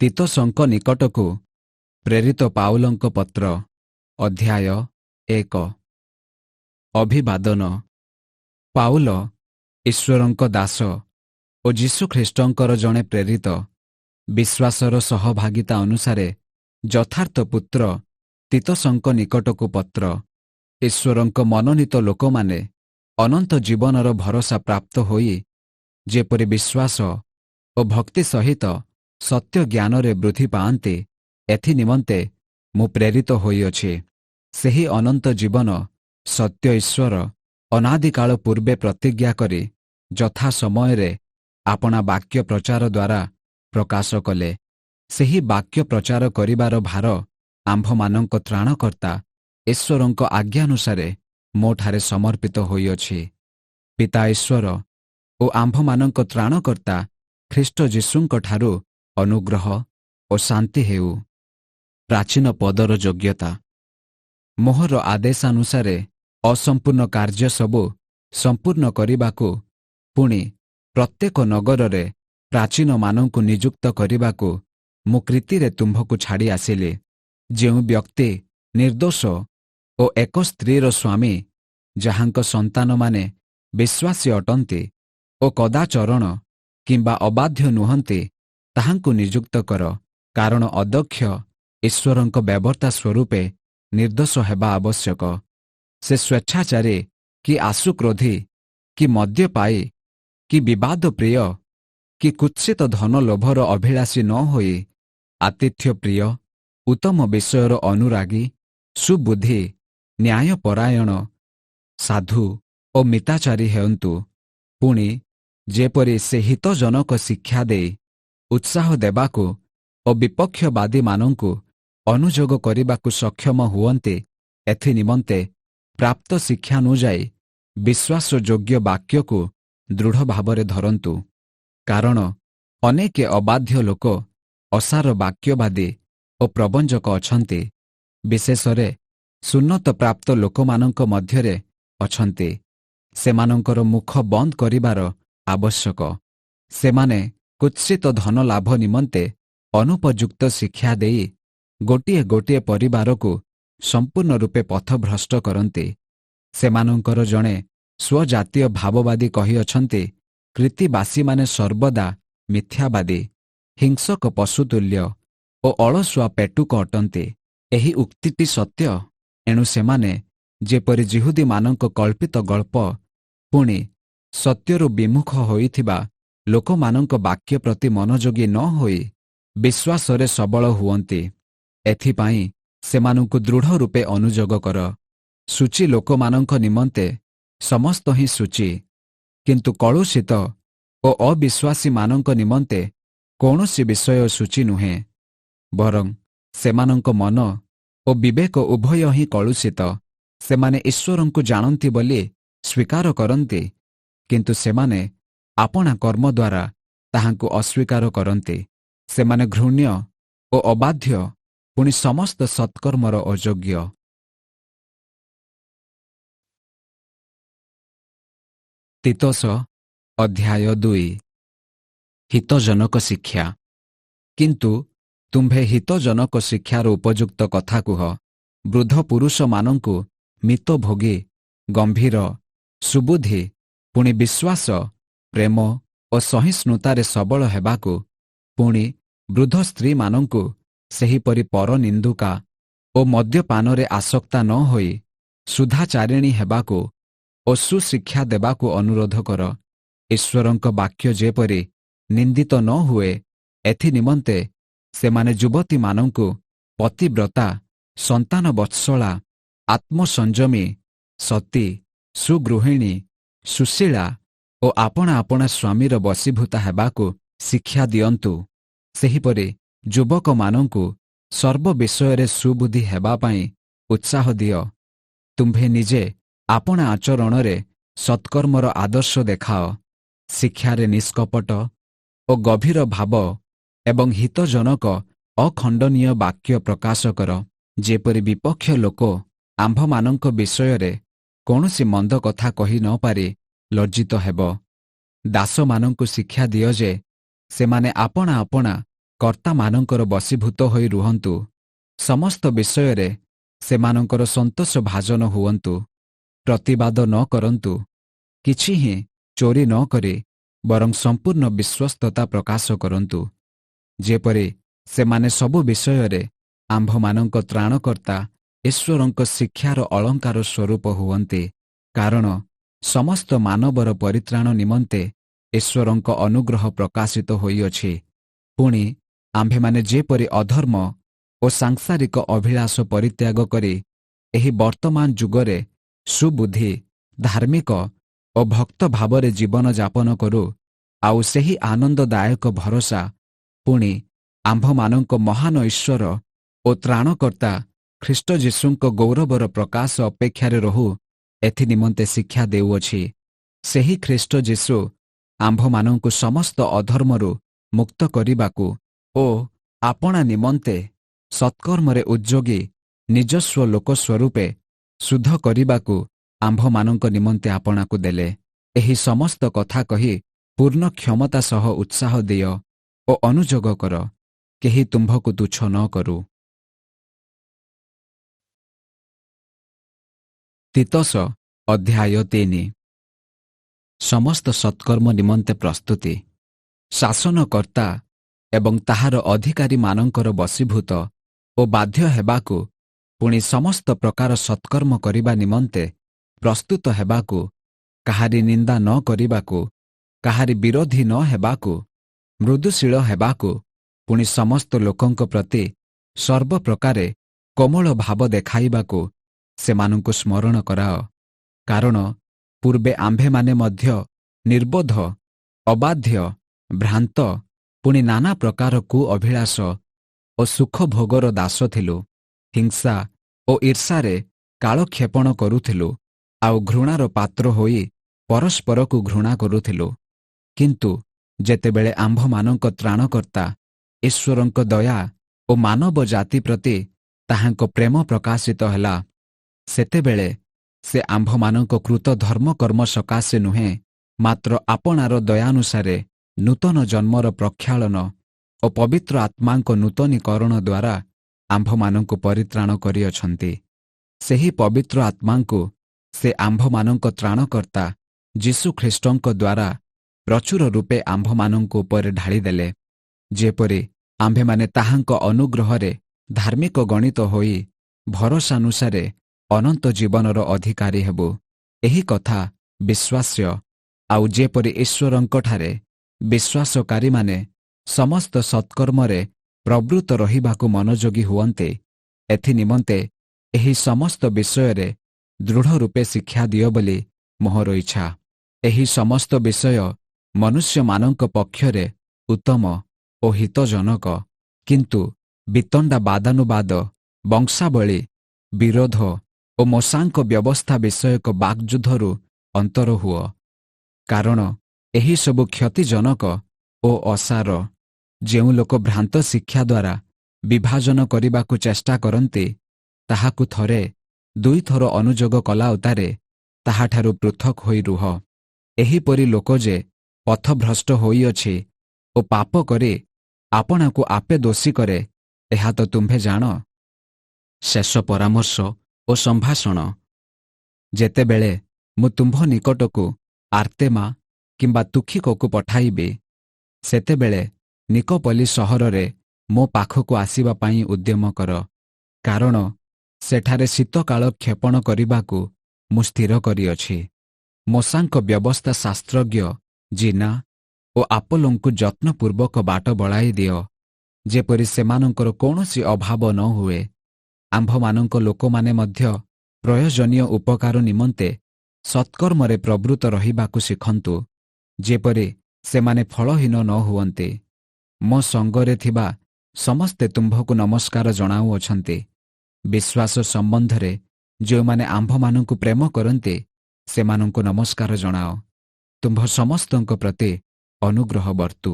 ତିତୋସଙ୍କ ନିକଟକୁ ପ୍ରେରିତ ପାଉଲଙ୍କ ପତ୍ର ଅଧ୍ୟାୟ 1। ଅଭିବାଦନ। ପାଉଲ, ଈଶ୍ୱରଙ୍କ ଦାସ ଓ ଯୀଶୁଖ୍ରୀଷ୍ଟଙ୍କର ଜଣେ ପ୍ରେରିତ, ବିଶ୍ୱାସର ସହଭାଗିତା ଅନୁସାରେ ଯଥାର୍ଥ ପୁତ୍ର ତିତୋସଙ୍କ ନିକଟକୁ ପତ୍ର। ଈଶ୍ୱରଙ୍କ ମନୋନୀତ ଲୋକମାନେ ଅନନ୍ତ ଜୀବନର ଭରସା ପ୍ରାପ୍ତ ହୋଇ ଯେପରି ବିଶ୍ୱାସ ଓ ଭକ୍ତି ସହିତ ସତ୍ୟ ଜ୍ଞାନରେ ବୃଦ୍ଧି ପାଆନ୍ତି, ଏଥି ନିମନ୍ତେ ମୁଁ ପ୍ରେରିତ ହୋଇଅଛି। ସେହି ଅନନ୍ତ ଜୀବନ ସତ୍ୟ ଈଶ୍ୱର ଅନାଦିକାଳ ପୂର୍ବେ ପ୍ରତିଜ୍ଞା କରି ଯଥା ସମୟରେ ଆପଣା ବାକ୍ୟ ପ୍ରଚାର ଦ୍ୱାରା ପ୍ରକାଶ କଲେ। ସେହି ବାକ୍ୟ ପ୍ରଚାର କରିବାର ଭାର ଆମ୍ଭମାନଙ୍କ ତ୍ରାଣକର୍ତ୍ତା ଈଶ୍ୱରଙ୍କ ଆଜ୍ଞାନୁସାରେ ମୋଠାରେ ସମର୍ପିତ ହୋଇଅଛି। ପିତା ଈଶ୍ୱର ଓ ଆମ୍ଭମାନଙ୍କ ତ୍ରାଣକର୍ତ୍ତା ଖ୍ରୀଷ୍ଟ ଯୀଶୁଙ୍କଠାରୁ ଅନୁଗ୍ରହ ଓ ଶାନ୍ତି ହେଉ। ପ୍ରାଚୀନ ପଦର ଯୋଗ୍ୟତା। ମୋହର ଆଦେଶାନୁସାରେ ଅସମ୍ପୂର୍ଣ୍ଣ କାର୍ଯ୍ୟ ସବୁ ସମ୍ପୂର୍ଣ୍ଣ କରିବାକୁ, ପୁଣି ପ୍ରତ୍ୟେକ ନଗରରେ ପ୍ରାଚୀନମାନଙ୍କୁ ନିଯୁକ୍ତ କରିବାକୁ ମୁଁ କ୍ରୀତିରେ ତୁମ୍ଭକୁ ଛାଡ଼ି ଆସିଲି। ଯେଉଁ ବ୍ୟକ୍ତି ନିର୍ଦ୍ଦୋଷ ଓ ଏକ ସ୍ତ୍ରୀର ସ୍ୱାମୀ, ଯାହାଙ୍କ ସନ୍ତାନମାନେ ବିଶ୍ୱାସୀ ଅଟନ୍ତି ଓ କଦାଚରଣ କିମ୍ବା ଅବାଧ୍ୟ ନୁହନ୍ତି, ତାହାଙ୍କୁ ନିଯୁକ୍ତ କର। କାରଣ ଅଦକ୍ଷ ଈଶ୍ୱରଙ୍କ ବ୍ୟବର୍ତ୍ତା ସ୍ୱରୂପେ ନିର୍ଦ୍ଦୋଷ ହେବା ଆବଶ୍ୟକ। ସେ ସ୍ୱେଚ୍ଛାଚାରୀ କି ଆଶୁକ୍ରୋଧୀ କି ମଦ୍ୟପାୟୀ କି ବିବାଦ ପ୍ରିୟ କି କୁତ୍ସିତ ଧନ ଲୋଭର ଅଭିଳାଷୀ ନ ହୋଇ ଆତିଥ୍ୟ ପ୍ରିୟ, ଉତ୍ତମ ବିଷୟର ଅନୁରାଗୀ, ସୁବୁଦ୍ଧି, ନ୍ୟାୟପରାୟଣ, ସାଧୁ ଓ ମିତାଚାରୀ ହେଉନ୍ତୁ। ପୁଣି ଯେପରି ସେ ହିତଜନକ ଶିକ୍ଷା ଦେଇ ଉତ୍ସାହ ଦେବାକୁ ଓ ବିପକ୍ଷବାଦୀମାନଙ୍କୁ ଅନୁଯୋଗ କରିବାକୁ ସକ୍ଷମ ହୁଅନ୍ତି, ଏଥି ନିମନ୍ତେ ପ୍ରାପ୍ତ ଶିକ୍ଷାନୁଯାୟୀ ବିଶ୍ୱାସଯୋଗ୍ୟ ବାକ୍ୟକୁ ଦୃଢ଼ ଭାବରେ ଧରନ୍ତୁ। କାରଣ ଅନେକ ଅବାଧ୍ୟ ଲୋକ ଅସାର ବାକ୍ୟବାଦୀ ଓ ପ୍ରବଞ୍ଚକ ଅଛନ୍ତି, ବିଶେଷରେ ସୁନ୍ନତ ପ୍ରାପ୍ତ ଲୋକମାନଙ୍କ ମଧ୍ୟରେ ଅଛନ୍ତି। ସେମାନଙ୍କର ମୁଖ ବନ୍ଦ କରିବାର ଆବଶ୍ୟକ। ସେମାନେ କୁତ୍ସିତ ଧନ ଲାଭ ନିମନ୍ତେ ଅନୁପଯୁକ୍ତ ଶିକ୍ଷା ଦେଇ ଗୋଟିଏ ଗୋଟିଏ ପରିବାରକୁ ସମ୍ପୂର୍ଣ୍ଣ ରୂପେ ପଥଭ୍ରଷ୍ଟ କରନ୍ତି। ସେମାନଙ୍କର ଜଣେ ସ୍ୱଜାତୀୟ ଭାବବାଦୀ କହିଅଛନ୍ତି, କ୍ରୀତିବାସୀମାନେ ସର୍ବଦା ମିଥ୍ୟାବାଦୀ, ହିଂସକ ପଶୁତୁଲ୍ୟ ଓ ଅଳସୁଆ ପେଟୁକ ଅଟନ୍ତି। ଏହି ଉକ୍ତିଟି ସତ୍ୟ। ଏଣୁ ସେମାନେ ଯେପରି ଯିହୁଦୀମାନଙ୍କ କଳ୍ପିତ ଗଳ୍ପ, ପୁଣି ସତ୍ୟରୁ ବିମୁଖ ହୋଇଥିବା ଲୋକମାନଙ୍କ ବାକ୍ୟ ପ୍ରତି ମନୋଯୋଗୀ ନ ହୋଇ ବିଶ୍ୱାସରେ ସବଳ ହୁଅନ୍ତି। ଏଥିପାଇଁ ସେମାନଙ୍କୁ ଦୃଢ଼ ରୂପେ ଅନୁଯୋଗ କର। ସୂଚୀ ଲୋକମାନଙ୍କ ନିମନ୍ତେ ସମସ୍ତ ହିଁ ସୂଚୀ, କିନ୍ତୁ କଳୁଷିତ ଓ ଅବିଶ୍ୱାସୀମାନଙ୍କ ନିମନ୍ତେ କୌଣସି ବିଷୟ ସୂଚୀ ନୁହେଁ। ବରଂ ସେମାନଙ୍କ ମନ ଓ ବିବେକ ଉଭୟ ହିଁ କଳୁଷିତ। ସେମାନେ ଈଶ୍ୱରଙ୍କୁ ଜାଣନ୍ତି ବୋଲି ସ୍ୱୀକାର କରନ୍ତି, କିନ୍ତୁ ସେମାନେ ଆପଣା କର୍ମ ଦ୍ୱାରା ତାହାଙ୍କୁ ଅସ୍ୱୀକାର କରନ୍ତି। ସେମାନେ ଘୃଣ୍ୟ ଓ ଅବାଧ୍ୟ, ପୁଣି ସମସ୍ତ ସତ୍କର୍ମର ଅଯୋଗ୍ୟ। ତିତୋସ ଅଧ୍ୟାୟ 2। ହିତଜନକ ଶିକ୍ଷା। କିନ୍ତୁ ତୁମ୍ଭେ ହିତଜନକ ଶିକ୍ଷାର ଉପଯୁକ୍ତ କଥା କୁହ। ବୃଦ୍ଧ ପୁରୁଷମାନଙ୍କୁ ମିତଭୋଗୀ, ଗମ୍ଭୀର, ସୁବୁଦ୍ଧି, ପୁଣି ବିଶ୍ୱାସ, ପ୍ରେମ ଓ ସହିଷ୍ଣୁତାରେ ସବଳ ହେବାକୁ, ପୁଣି ବୃଦ୍ଧ ସ୍ତ୍ରୀମାନଙ୍କୁ ସେହିପରି ପରନିନ୍ଦୁକା ଓ ମଦ୍ୟପାନରେ ଆସକ୍ତା ନ ହୋଇ ସୁଧାଚାରିଣୀ ହେବାକୁ ଓ ସୁଶିକ୍ଷା ଦେବାକୁ ଅନୁରୋଧ କର। ଈଶ୍ୱରଙ୍କ ବାକ୍ୟ ଯେପରି ନିନ୍ଦିତ ନ ହୁଏ, ଏଥି ନିମନ୍ତେ ସେମାନେ ଯୁବତୀମାନଙ୍କୁ ପତିବ୍ରତା, ସନ୍ତାନ ବତ୍ସଳା, ଆତ୍ମସଂଯମୀ, ସତୀ, ସୁଗୃହିଣୀ, ସୁଶୀଳା ଓ ଆପଣା ଆପଣା ସ୍ୱାମୀର ବଶୀଭୂତା ହେବାକୁ ଶିକ୍ଷା ଦିଅନ୍ତୁ। ସେହିପରି ଯୁବକମାନଙ୍କୁ ସର୍ବ ବିଷୟରେ ସୁବୁଦ୍ଧି ହେବା ପାଇଁ ଉତ୍ସାହ ଦିଅ। ତୁମ୍ଭେ ନିଜେ ଆପଣା ଆଚରଣରେ ସତ୍କର୍ମର ଆଦର୍ଶ ଦେଖାଅ। ଶିକ୍ଷାରେ ନିଷ୍କପଟ ଓ ଗଭୀର ଭାବ ଏବଂ ହିତଜନକ ଅଖଣ୍ଡନୀୟ ବାକ୍ୟ ପ୍ରକାଶ କର, ଯେପରି ବିପକ୍ଷ ଲୋକ ଆମ୍ଭମାନଙ୍କ ବିଷୟରେ କୌଣସି ମନ୍ଦ କଥା କହି ନ ପାରି ଲଜ୍ଜିତ ହେବ। ଦାସମାନଙ୍କୁ ଶିକ୍ଷା ଦିଅ ଯେ ସେମାନେ ଆପଣା ଆପଣା କର୍ତ୍ତାମାନଙ୍କର ବଶୀଭୂତ ହୋଇ ରୁହନ୍ତୁ। ସମସ୍ତ ବିଷୟରେ ସେମାନଙ୍କର ସନ୍ତୋଷ ଭାଜନ ହୁଅନ୍ତୁ। ପ୍ରତିବାଦ ନ କରନ୍ତୁ। କିଛି ହିଁ ଚୋରି ନ କରି ବରଂ ସମ୍ପୂର୍ଣ୍ଣ ବିଶ୍ୱସ୍ତତା ପ୍ରକାଶ କରନ୍ତୁ। ଯେପରି ସେମାନେ ସବୁ ବିଷୟରେ ଆମ୍ଭମାନଙ୍କ ତ୍ରାଣକର୍ତ୍ତା ଈଶ୍ୱରଙ୍କ ଶିକ୍ଷାର ଅଳଙ୍କାର ସ୍ୱରୂପ ହୁଅନ୍ତି। କାରଣ ସମସ୍ତ ମାନବର ପରିତ୍ରାଣ ନିମନ୍ତେ ଈଶ୍ୱରଙ୍କ ଅନୁଗ୍ରହ ପ୍ରକାଶିତ ହୋଇଅଛି। ପୁଣି ଆମ୍ଭେମାନେ ଯେପରି ଅଧର୍ମ ଓ ସାଂସାରିକ ଅଭିଳାଷ ପରିତ୍ୟାଗ କରି ଏହି ବର୍ତ୍ତମାନ ଯୁଗରେ ସୁବୁଦ୍ଧି, ଧାର୍ମିକ ଓ ଭକ୍ତ ଭାବରେ ଜୀବନଯାପନ କରୁ, ଆଉ ସେହି ଆନନ୍ଦଦାୟକ ଭରସା ପୁଣି ଆମ୍ଭମାନଙ୍କ ମହାନ ଈଶ୍ୱର ଓ ତ୍ରାଣକର୍ତ୍ତା ଖ୍ରୀଷ୍ଟ ଯୀଶୁଙ୍କ ଗୌରବର ପ୍ରକାଶ ଅପେକ୍ଷାରେ ରହୁ, ଏଥି ନିମନ୍ତେ ଶିକ୍ଷା ଦେଉଅଛି। ସେହି ଖ୍ରୀଷ୍ଟ ଯୀଶୁ ଆମ୍ଭମାନଙ୍କୁ ସମସ୍ତ ଅଧର୍ମରୁ ମୁକ୍ତ କରିବାକୁ ଓ ଆପଣା ନିମନ୍ତେ ସତ୍କର୍ମରେ ଉଦ୍ଯୋଗୀ ନିଜସ୍ୱ ଲୋକ ସ୍ୱରୂପେ ଶୁଦ୍ଧ କରିବାକୁ ଆମ୍ଭମାନଙ୍କ ନିମନ୍ତେ ଆପଣାକୁ ଦେଲେ। ଏହି ସମସ୍ତ କଥା କହି ପୂର୍ଣ୍ଣ କ୍ଷମତା ସହ ଉତ୍ସାହ ଦିଅ ଓ ଅନୁଯୋଗ କର, କେହି ତୁମ୍ଭକୁ ତୁଚ୍ଛ ନ କରୁ। ତିତୋସ ଅଧ୍ୟାୟ 3। ସମସ୍ତ ସତ୍କର୍ମ ନିମନ୍ତେ ପ୍ରସ୍ତୁତି। ଶାସନକର୍ତ୍ତା ଏବଂ ତାହାର ଅଧିକାରୀମାନଙ୍କର ବଶୀଭୂତ ଓ ବାଧ୍ୟ ହେବାକୁ, ପୁଣି ସମସ୍ତ ପ୍ରକାର ସତ୍କର୍ମ କରିବା ନିମନ୍ତେ ପ୍ରସ୍ତୁତ ହେବାକୁ, କାହାରି ନିନ୍ଦା ନ କରିବାକୁ, କାହାରି ବିରୋଧୀ ନ ହେବାକୁ, ମୃଦୁଶୀଳ ହେବାକୁ, ପୁଣି ସମସ୍ତ ଲୋକଙ୍କ ପ୍ରତି ସର୍ବପ୍ରକାରେ କୋମଳ ଭାବ ଦେଖାଇବାକୁ ସେମାନଙ୍କୁ ସ୍ମରଣ କରାଅ। କାରଣ ପୂର୍ବେ ଆମ୍ଭେମାନେ ମଧ୍ୟ ନିର୍ବୋଧ, ଅବାଧ୍ୟ, ଭ୍ରାନ୍ତ, ପୁଣି ନାନା ପ୍ରକାର କୁଅଭିଳାଷ ଓ ସୁଖଭୋଗର ଦାସ ଥିଲୁ। ହିଂସା ଓ ଈର୍ଷାରେ କାଳକ୍ଷେପଣ କରୁଥିଲୁ, ଆଉ ଘୃଣାର ପାତ୍ର ହୋଇ ପରସ୍ପରକୁ ଘୃଣା କରୁଥିଲୁ। କିନ୍ତୁ ଯେତେବେଳେ ଆମ୍ଭମାନଙ୍କ ତ୍ରାଣକର୍ତ୍ତା ଈଶ୍ୱରଙ୍କ ଦୟା ଓ ମାନବ ଜାତି ପ୍ରତି ତାହାଙ୍କ ପ୍ରେମ ପ୍ରକାଶିତ ହେଲା, ସେତେବେଳେ ସେ ଆମ୍ଭମାନଙ୍କ କୃତ ଧର୍ମକର୍ମ ସକାଶେ ନୁହେଁ, ମାତ୍ର ଆପଣାର ଦୟାନୁସାରେ ନୂତନ ଜନ୍ମର ପ୍ରକ୍ଷାଳନ ଓ ପବିତ୍ର ଆତ୍ମାଙ୍କ ନୂତନୀକରଣ ଦ୍ୱାରା ଆମ୍ଭମାନଙ୍କୁ ପରିତ୍ରାଣ କରିଅଛନ୍ତି। ସେହି ପବିତ୍ର ଆତ୍ମାଙ୍କୁ ସେ ଆମ୍ଭମାନଙ୍କ ତ୍ରାଣକର୍ତ୍ତା ଯୀଶୁଖ୍ରୀଷ୍ଟଙ୍କ ଦ୍ୱାରା ପ୍ରଚୁର ରୂପେ ଆମ୍ଭମାନଙ୍କ ଉପରେ ଢାଳିଦେଲେ, ଯେପରି ଆମ୍ଭେମାନେ ତାହାଙ୍କ ଅନୁଗ୍ରହରେ ଧାର୍ମିକ ଗଣିତ ହୋଇ ଭରସାନୁସାରେ ଅନନ୍ତ ଜୀବନର ଅଧିକାରୀ ହେବୁ। ଏହି କଥା ବିଶ୍ୱାସ୍ୟ। ଆଉ ଯେପରି ଈଶ୍ୱରଙ୍କଠାରେ ବିଶ୍ୱାସକାରୀମାନେ ସମସ୍ତ ସତ୍କର୍ମରେ ପ୍ରବୃତ୍ତ ରହିବାକୁ ମନୋଯୋଗୀ ହୁଅନ୍ତି, ଏଥି ନିମନ୍ତେ ଏହି ସମସ୍ତ ବିଷୟରେ ଦୃଢ଼ ରୂପେ ଶିକ୍ଷା ଦିଅ ବୋଲି ମୋହର ଇଚ୍ଛା। ଏହି ସମସ୍ତ ବିଷୟ ମନୁଷ୍ୟମାନଙ୍କ ପକ୍ଷରେ ଉତ୍ତମ ଓ ହିତଜନକ, କିନ୍ତୁ ବିତଣ୍ଡା ବାଦାନୁବାଦ, ବଂଶାବଳୀ, ବିରୋଧ ଓ ମୂଷାଙ୍କ ବ୍ୟବସ୍ଥା ବିଷୟକ ବାକ୍ଯୁଦ୍ଧରୁ ଅନ୍ତର ହୁଅ। କାରଣ ଏହିସବୁ କ୍ଷତିଜନକ ଓ ଅସାର। ଯେଉଁ ଲୋକ ଭ୍ରାନ୍ତ ଶିକ୍ଷା ଦ୍ୱାରା ବିଭାଜନ କରିବାକୁ ଚେଷ୍ଟା କରନ୍ତି, ତାହାକୁ ଥରେ ଦୁଇଥର ଅନୁଯୋଗ କଲା ଉତ୍ତାରେ ତାହାଠାରୁ ପୃଥକ ହୋଇ ରୁହ। ଏହିପରି ଲୋକ ଯେ ପଥଭ୍ରଷ୍ଟ ହୋଇଅଛି ଓ ପାପ କରି ଆପଣାକୁ ଆପେ ଦୋଷୀ କରେ, ଏହା ତ ତୁମ୍ଭେ ଜାଣ। ଶେଷ ପରାମର୍ଶ ଓ ସମ୍ଭାଷଣ। ଯେତେବେଳେ ମୁଁ ତୁମ୍ଭ ନିକଟକୁ ଆର୍ତ୍ତେମା କିମ୍ବା ତୁଖିକକୁ ପଠାଇବି, ସେତେବେଳେ ନିକୋପଲି ସହରରେ ମୋ ପାଖକୁ ଆସିବା ପାଇଁ ଉଦ୍ୟମ କର। କାରଣ ସେଠାରେ ଶୀତକାଳ କ୍ଷେପଣ କରିବାକୁ ମୁଁ ସ୍ଥିର କରିଅଛି। ମୋଶାଙ୍କ ବ୍ୟବସ୍ଥା ଶାସ୍ତ୍ରଜ୍ଞ ଜିନା ଓ ଆପୋଲୋଙ୍କୁ ଯତ୍ନପୂର୍ବକ ବାଟ ବଳାଇ ଦିଅ, ଯେପରି ସେମାନଙ୍କର କୌଣସି ଅଭାବ ନ ହୁଏ। ଆମ୍ଭମାନଙ୍କ ଲୋକମାନେ ମଧ୍ୟ ପ୍ରୟୋଜନୀୟ ଉପକାର ନିମନ୍ତେ ସତ୍କର୍ମରେ ପ୍ରବୃତ୍ତ ରହିବାକୁ ଶିଖନ୍ତୁ, ଯେପରି ସେମାନେ ଫଳହୀନ ନ ହୁଅନ୍ତି। ମୋ ସଙ୍ଗରେ ଥିବା ସମସ୍ତେ ତୁମ୍ଭକୁ ନମସ୍କାର ଜଣାଉଅଛନ୍ତି। ବିଶ୍ୱାସ ସମ୍ବନ୍ଧରେ ଯେଉଁମାନେ ଆମ୍ଭମାନଙ୍କୁ ପ୍ରେମ କରନ୍ତି, ସେମାନଙ୍କୁ ନମସ୍କାର ଜଣାଅ। ତୁମ୍ଭ ସମସ୍ତଙ୍କ ପ୍ରତି ଅନୁଗ୍ରହ ବର୍ତ୍ତୁ।